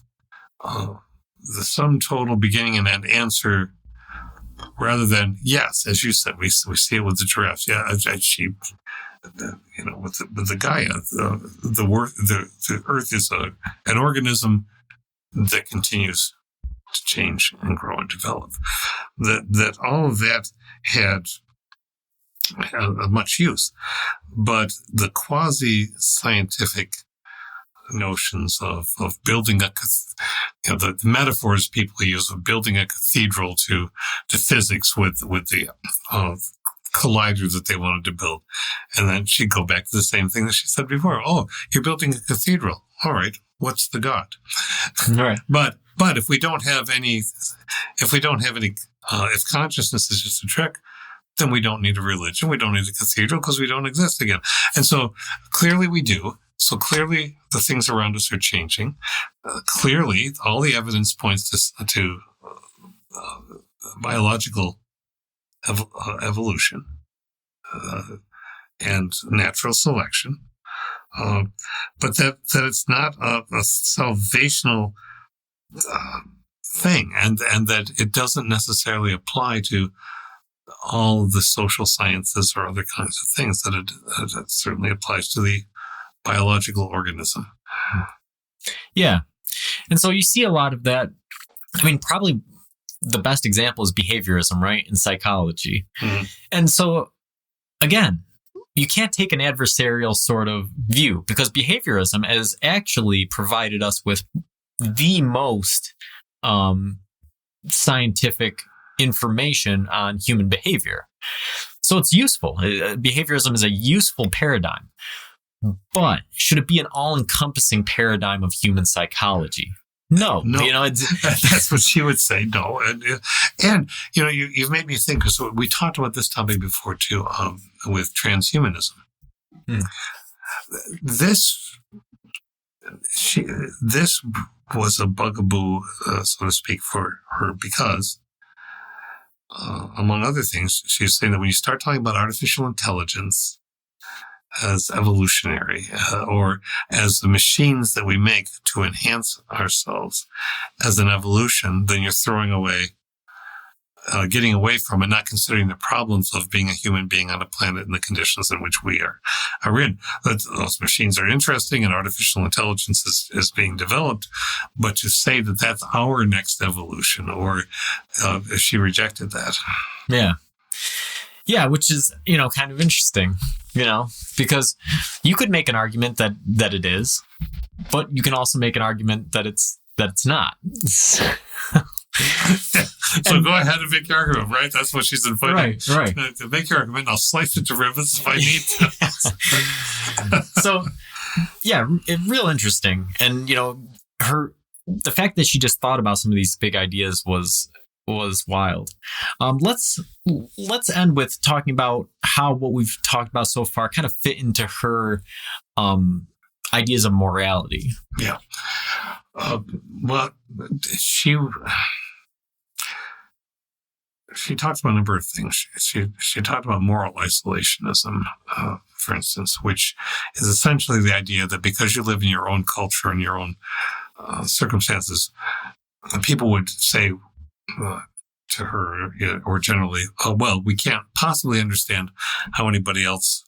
the sum total beginning and end answer, rather than, yes, as you said, we see it with the giraffes. Yeah, a sheep. With the Gaia, the Earth is an organism that continues to change and grow and develop. That all of that had much use, but the quasi-scientific notions of building the metaphors people use of building a cathedral to physics with the collider that they wanted to build. And then she'd go back to the same thing that she said before. Oh, you're building a cathedral. All right. What's the God? All right. But if we don't have any, if consciousness is just a trick, then we don't need a religion. We don't need a cathedral because we don't exist again. And so clearly we do. So clearly the things around us are changing. Clearly all the evidence points to biological evolution and natural selection. but that it's not a salvational thing, and that it doesn't necessarily apply to all the social sciences or other kinds of things, that it certainly applies to the biological organism. Yeah. And so you see a lot of that. I mean, probably the best example is behaviorism, right? In psychology. Mm-hmm. And so, again, you can't take an adversarial sort of view, because behaviorism has actually provided us with the most scientific information on human behavior. So it's useful. Behaviorism is a useful paradigm. But should it be an all-encompassing paradigm of human psychology? No. That's what she would say. No, and you've made me think, because we talked about this topic before too, with transhumanism. This was a bugaboo, so to speak, for her, because, among other things, she's saying that when you start talking about artificial intelligence as evolutionary, or as the machines that we make to enhance ourselves as an evolution, then you're throwing away, getting away from, and not considering the problems of being a human being on a planet in the conditions in which we are in. Those machines are interesting, and artificial intelligence is being developed, but to say that that's our next evolution, or she rejected that. Yeah, which is, kind of interesting, because you could make an argument that it is, but you can also make an argument that it's not. So go ahead and make your argument, right? That's what she's inviting. Right. To make your argument, I'll slice it to ribbons if I need to. So, yeah, real interesting. And, the fact that she just thought about some of these big ideas was wild. Let's end with talking about how what we've talked about so far kind of fit into her ideas of morality. Yeah. Well, she talked about a number of things. She talked about moral isolationism, for instance, which is essentially the idea that because you live in your own culture and your own circumstances, people would say to her, or generally, well, we can't possibly understand how anybody else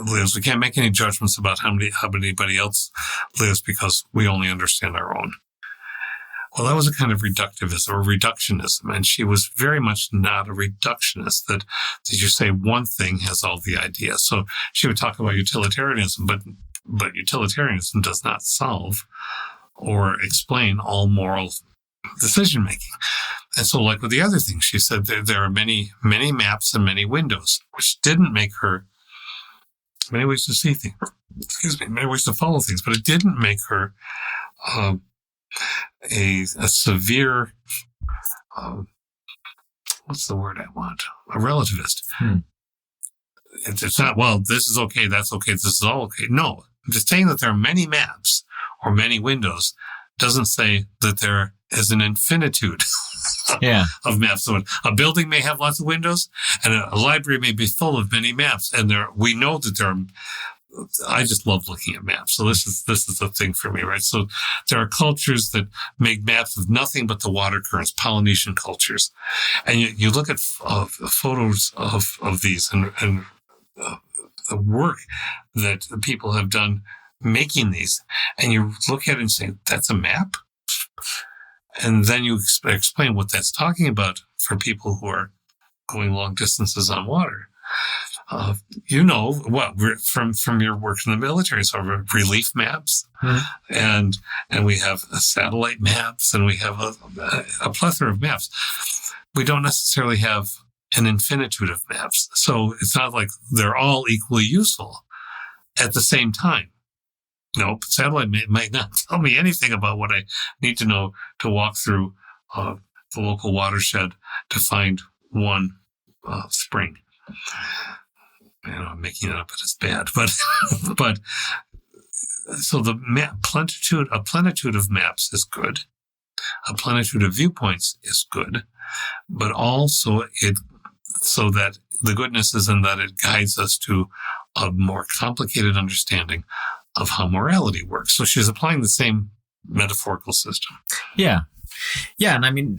lives. We can't make any judgments about how anybody else lives because we only understand our own. Well, that was a kind of reductivism or reductionism, and she was very much not a reductionist, that you say one thing has all the ideas. So she would talk about utilitarianism, but utilitarianism does not solve or explain all moral decision making. And so, like with the other things, she said there are many maps and many windows, which didn't make her many ways to see things. Many ways to follow things, but it didn't make her a severe, what's the word I want? A relativist. It's not, well, this is okay, that's okay, this is all okay. No, just saying that there are many maps or many windows doesn't say that there is an infinitude of maps. So a building may have lots of windows, and a library may be full of many maps. And we know that there are. I just love looking at maps. So this is the thing for me, right? So there are cultures that make maps of nothing but the water currents, Polynesian cultures, and you look at photos of these and the work that the people have done making these, and you look at it and say, that's a map? And then you explain what that's talking about for people who are going long distances on water. From your work in the military, so relief maps, and we have satellite maps, and we have a plethora of maps. We don't necessarily have an infinitude of maps. So it's not like they're all equally useful at the same time. Nope, satellite might not tell me anything about what I need to know to walk through the local watershed to find one spring. I'm making it up, but it's bad. But so the a plenitude of maps is good. A plenitude of viewpoints is good, but also so that the goodness is in that it guides us to a more complicated understanding of how morality works. So she's applying the same metaphorical system. Yeah. Yeah. And I mean,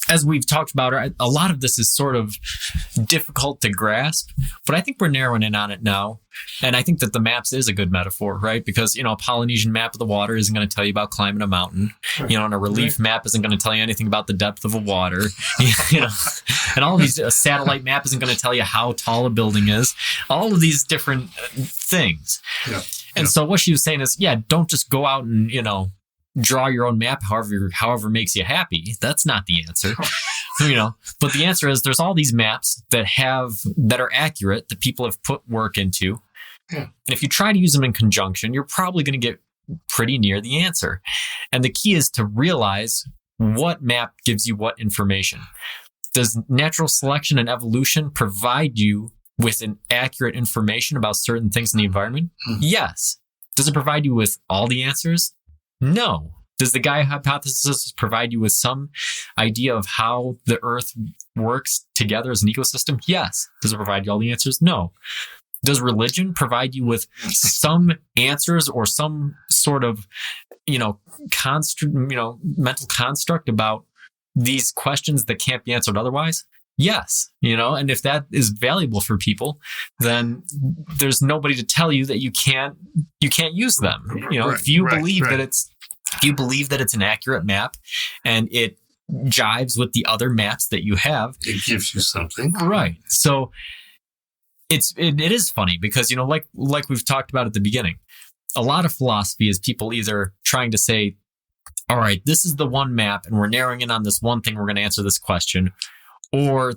as we've talked about, a lot of this is sort of difficult to grasp, but I think we're narrowing in on it now. And I think that the maps is a good metaphor, right? Because, a Polynesian map of the water isn't going to tell you about climbing a mountain, and a relief map isn't going to tell you anything about the depth of a water, and all of these, a satellite map isn't going to tell you how tall a building is, all of these different things. Yeah. And so what she was saying is, don't just go out and, draw your own map however makes you happy. That's not the answer. But the answer is there's all these maps that are accurate, that people have put work into. Yeah. And if you try to use them in conjunction, you're probably going to get pretty near the answer. And the key is to realize what map gives you what information. Does natural selection and evolution provide you with an accurate information about certain things in the environment? Mm-hmm. Yes. Does it provide you with all the answers? No. Does the Gaia hypothesis provide you with some idea of how the Earth works together as an ecosystem? Yes. Does it provide you all the answers? No. Does religion provide you with some answers or some sort of, mental construct about these questions that can't be answered otherwise? Yes. And if that is valuable for people, then there's nobody to tell you that you can't use them. If you believe that it's an accurate map and it jives with the other maps that you have, it gives you something. Right. So it is funny because, like we've talked about at the beginning, a lot of philosophy is people either trying to say, all right, this is the one map and we're narrowing in on this one thing. We're going to answer this question. Or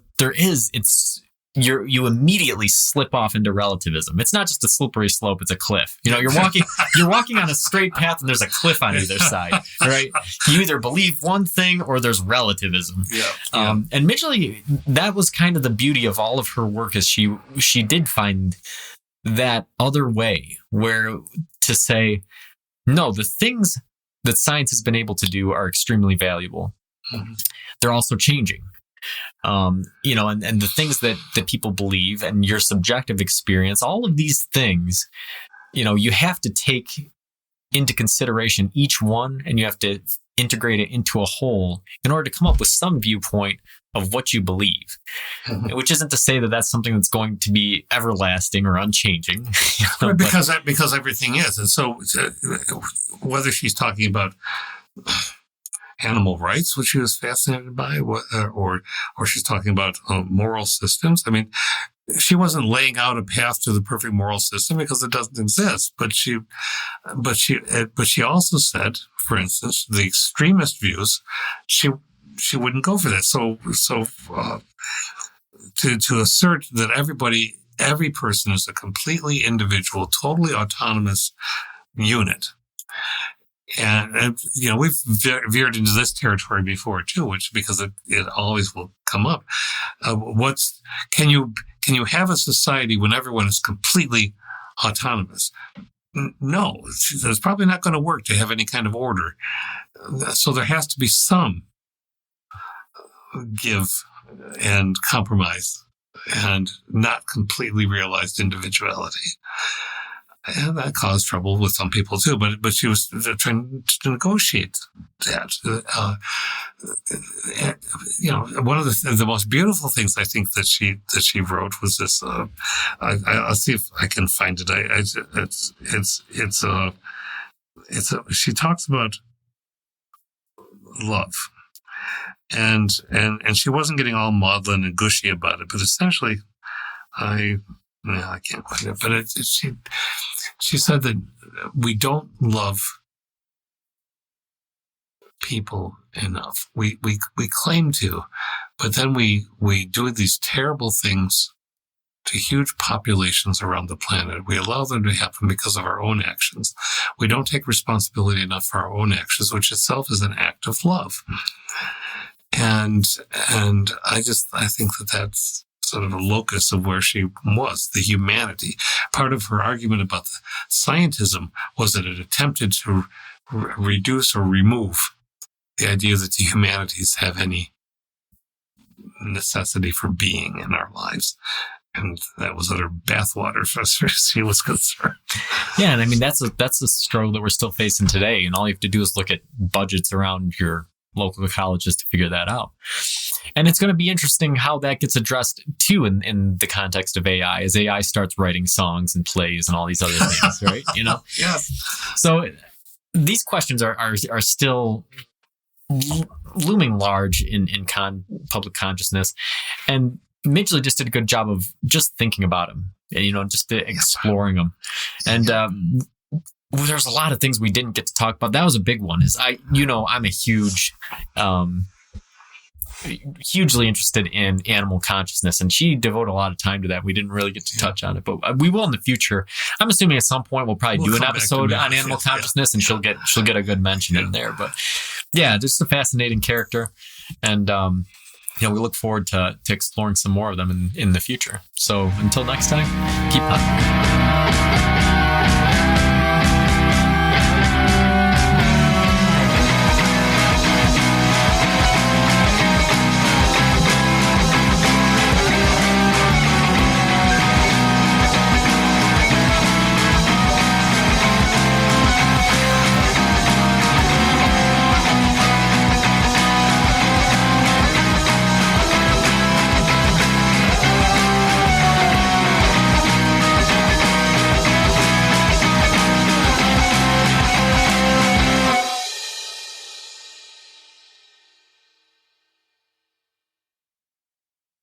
you immediately slip off into relativism. It's not just a slippery slope; it's a cliff. You're walking on a straight path, and there's a cliff on either side. Right? You either believe one thing, or there's relativism. Yeah. And Midgely, that was kind of the beauty of all of her work, is she did find that other way where to say, no, the things that science has been able to do are extremely valuable. Mm-hmm. They're also changing. And the things that people believe and your subjective experience, all of these things, you have to take into consideration each one, and you have to integrate it into a whole in order to come up with some viewpoint of what you believe, mm-hmm. which isn't to say that that's something that's going to be everlasting or unchanging. Because everything is. And so whether she's talking about animal rights, which she was fascinated by, or she's talking about moral systems. I mean, she wasn't laying out a path to the perfect moral system because it doesn't exist. But she also said, for instance, the extremist views, she wouldn't go for that. So to assert that every person is a completely individual, totally autonomous unit. And we've veered into this territory before too, because it always will come up. Can you have a society when everyone is completely autonomous? No, it's probably not going to work to have any kind of order. So there has to be some give and compromise, and not completely realized individuality. And that caused trouble with some people too, but she was trying to negotiate that. One of the most beautiful things I think that she wrote was this. I'll see if I can find it. She talks about love, and she wasn't getting all maudlin and gushy about it, but essentially, I can't find it, but she said that we don't love people enough. We claim to, but then we do these terrible things to huge populations around the planet. We allow them to happen because of our own actions. We don't take responsibility enough for our own actions, which itself is an act of love. And I think that that's sort of a locus of where she was, the humanity. Part of her argument about the scientism was that it attempted to reduce or remove the idea that the humanities have any necessity for being in our lives. And that was utter bathwater as far as she was concerned. Yeah, and I mean that's a struggle that we're still facing today. And all you have to do is look at budgets around your local colleges to figure that out. And it's going to be interesting how that gets addressed too in the context of AI, as AI starts writing songs and plays and all these other things, right? Yes. So these questions are still looming large in public consciousness, and Midgely just did a good job of just thinking about them, and just exploring them. And there's a lot of things we didn't get to talk about. That was a big one. I'm a hugely interested in animal consciousness, and she devoted a lot of time to that. We didn't really get to touch on it, but we will in the future. I'm assuming at some point we'll probably do an episode on animal consciousness, and she'll get a good mention in there. But yeah, just a fascinating character, and we look forward to exploring some more of them in the future. So until next time, keep hunting.